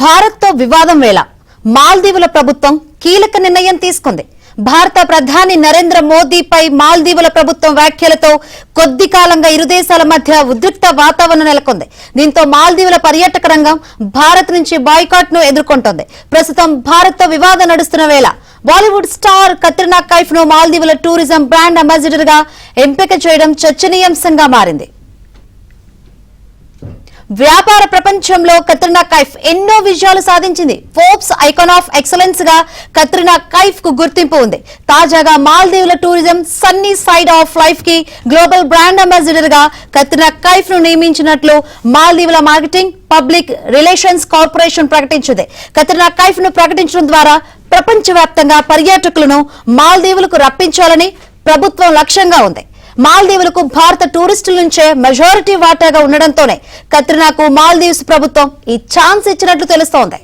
భారత్తో వివాదం వేళ మాల్దీవుల ప్రభుత్వం కీలక నిర్ణయం తీసుకుంది. భారత ప్రధాని నరేంద్ర మోదీపై మాల్దీవుల ప్రభుత్వం వ్యాఖ్యలతో కొద్ది కాలంగా ఇరు దేశాల మధ్య ఉద్రిక్త వాతావరణం నెలకొంది. దీంతో మాల్దీవుల పర్యాటక రంగం భారత్ నుంచి బాయ్కాట్ ను ఎదుర్కొంటోంది. ప్రస్తుతం భారత్తో వివాదం నడుస్తున్న వేళ బాలీవుడ్ స్టార్ కత్రినా కైఫ్ ను మాల్దీవుల టూరిజం బ్రాండ్ అంబాసిడర్ గా ఎంపిక చేయడం చర్చనీయాంశంగా మారింది. వ్యాపార ప్రపంచంలో కత్రినా కైఫ్ ఎన్నో విజయాలు సాధించింది. ఫోర్బ్స్ ఐకాన్ ఆఫ్ ఎక్సలెన్స్ గా కత్రినా కైఫ్ కు గుర్తింపు ఉంది. తాజాగా మాల్దీవుల tourism sunny side of life కి గ్లోబల్ బ్రాండ్ అంబాసిడర్ గా కత్రినా కైఫ్ ను నియమించినట్లు మాల్దీవుల మార్కెటింగ్ పబ్లిక్ రిలేషన్స్ కార్పొరేషన్ ప్రకటించింది. కత్రినా కైఫ్ ను ప్రకటించడం ద్వారా ప్రపంచవ్యాప్తంగా పర్యాటకులను మాల్దీవులకు రప్పించాలని ప్రభుత్వం లక్ష్యంగా ఉంది. మాల్దీవులకు భారత టూరిస్టుల నుంచే మెజారిటీ వాటాగా ఉండడంతోనే కత్రినాకు మాల్దీవ్స్ ప్రభుత్వం ఈ ఛాన్స్ ఇచ్చినట్లు తెలుస్తోంది.